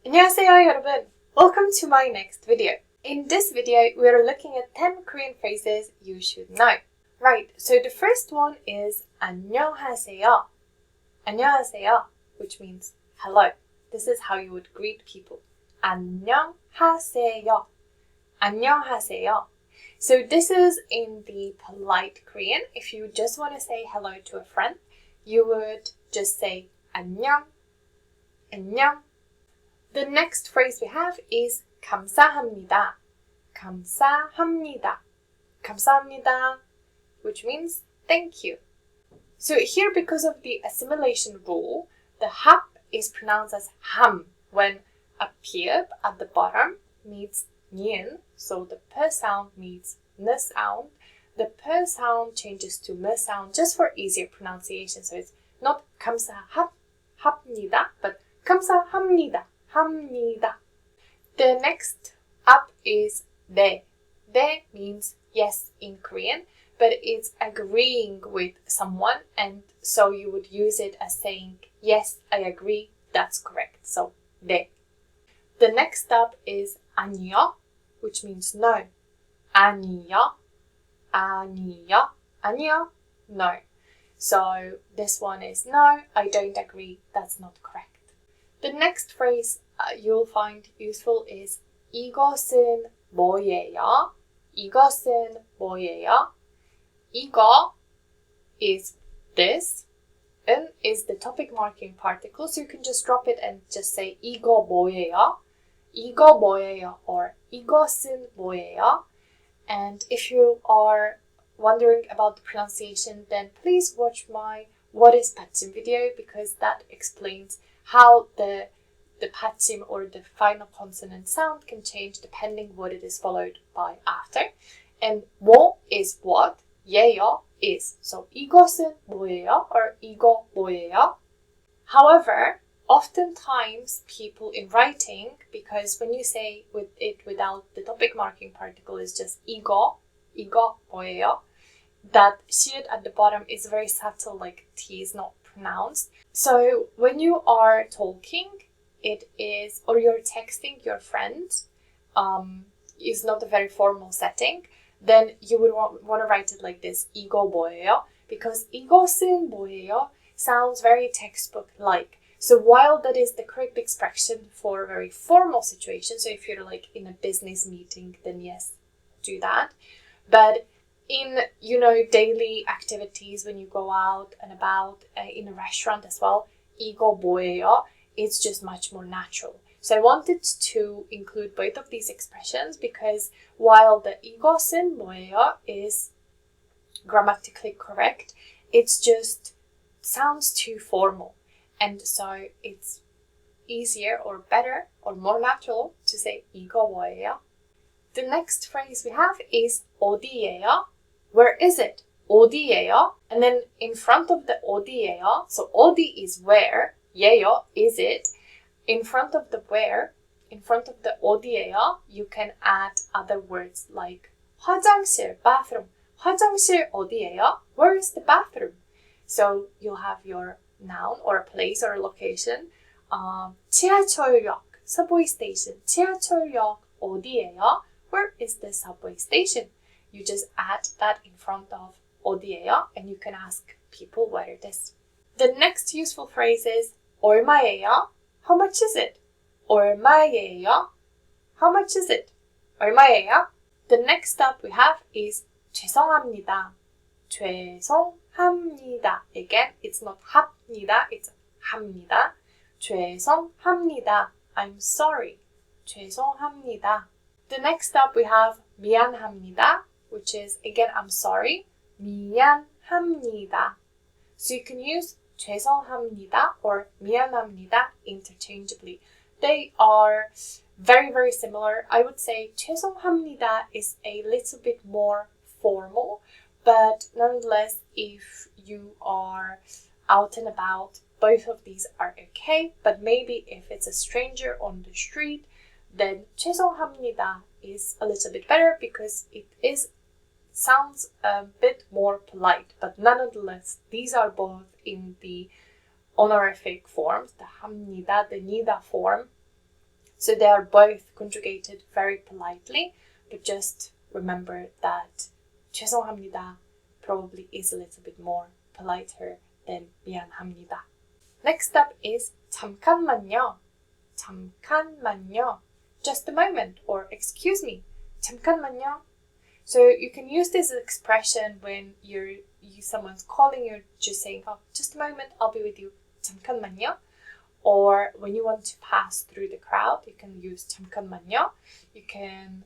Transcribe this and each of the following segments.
안녕하세요, 여러분. Welcome to my next video. In this video, we're looking at 10 Korean phrases you should know. Right, so the first one is 안녕하세요. 안녕하세요, which means hello. This is how you would greet people. 안녕하세요. 안녕하세요. So this is in the polite Korean. If you just want to say hello to a friend, you would just say 안녕, 안녕. The next phrase we have is 감사합니다. 감사합니다. 감사합니다, which means thank you. So here, because of the assimilation rule, the hap is pronounced as ham when a piep at the bottom meets nien, so the p sound meets n sound. The p sound changes to m sound just for easier pronunciation. So it's not 감사합니다, but 감사합니다. 합니다. The next up is 네. 네 means yes in Korean, but it's agreeing with someone, and so you would use it as saying, yes, I agree, that's correct. So, 네. The next up is 아니요, which means no. 아니요, 아니요, 아니요, no. So, this one is no, I don't agree, that's not correct. The next phrase you'll find useful is 이것은 뭐예요? 이것은 뭐예요? 이거 is this. 은 is the topic marking particle, so you can just drop it and just say 이거 뭐예요? 이거 뭐예요? Or 이것은 뭐예요? And if you are wondering about the pronunciation, then please watch my What is 받침 video, because that explains how the 받침 or the final consonant sound can change depending what it is followed by after. And 뭐 is what, 예요 is. So 이것은 뭐예요? Or 이거 뭐예요? However, oftentimes people in writing, because when you say with it without the topic marking particle is just 이거 뭐예요? That 시읒 at the bottom is very subtle, like T is not pronounced. So when you are talking, it is, or you're texting your friend, is not a very formal setting, then you would want to write it like this, 이거 뭐예요? Because 이것은 뭐예요 sounds very textbook-like. So while that is the correct expression for a very formal situation, so if you're like in a business meeting, then yes, do that. But in, daily activities, when you go out and about, in a restaurant as well, 이거 뭐예요? It's just much more natural. So I wanted to include both of these expressions because while the 이것은 뭐예요 is grammatically correct, it's just sounds too formal. And so it's easier or better or more natural to say 이거 뭐예요? The next phrase we have is 어디예요? Where is it? 어디예요? And then in front of the 어디예요, so 어디 is where, 예요 is it. In front of the where, in front of the 어디예요, you can add other words like 화장실, bathroom. 화장실 어디예요? Where is the bathroom? So you'll have your noun or a place or a location. 지하철역, subway station. 지하철역 어디예요? Where is the subway station? You just add that in front of 어디예요, and you can ask people where it is. The next useful phrase is 얼마예요? How much is it? 얼마예요? How much is it? 얼마예요? The next up we have is 죄송합니다. 죄송합니다. Again, it's not 합니다, it's 합니다. 죄송합니다. I'm sorry. 죄송합니다. The next up we have 미안합니다, which is, again, I'm sorry. 미안합니다. So you can use 죄송합니다 or 미안합니다 interchangeably. They are very, very similar. I would say 죄송합니다 is a little bit more formal, but nonetheless, if you are out and about, both of these are okay. But maybe if it's a stranger on the street, then 죄송합니다 is a little bit better because it sounds a bit more polite. But nonetheless, these are both in the honorific forms, the 합니다, the 니다 form. So they are both conjugated very politely, but just remember that 죄송합니다 probably is a little bit more politer than 미안합니다. Next up is 잠깐만요. 잠깐만요. Just a moment, or excuse me. 잠깐만요. So you can use this expression when someone's calling you, just saying, oh, just a moment, I'll be with you. 잠깐만요. Or when you want to pass through the crowd, you can use 잠깐만요. You can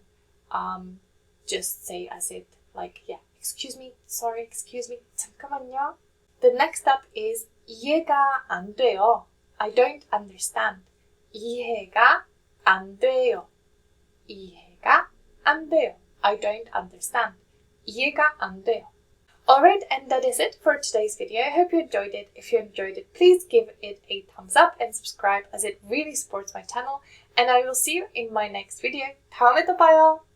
just say as it, like, yeah, excuse me, sorry, excuse me, 잠깐만요. The next up is 이해가 안 돼요. I don't understand. 이해가 안 돼요. 이해가 안 돼요. I don't understand. 이해가 안 돼요. Alright, and that is it for today's video. I hope you enjoyed it. If you enjoyed it, please give it a thumbs up and subscribe as it really supports my channel. And I will see you in my next video. 다음에 또 봐요.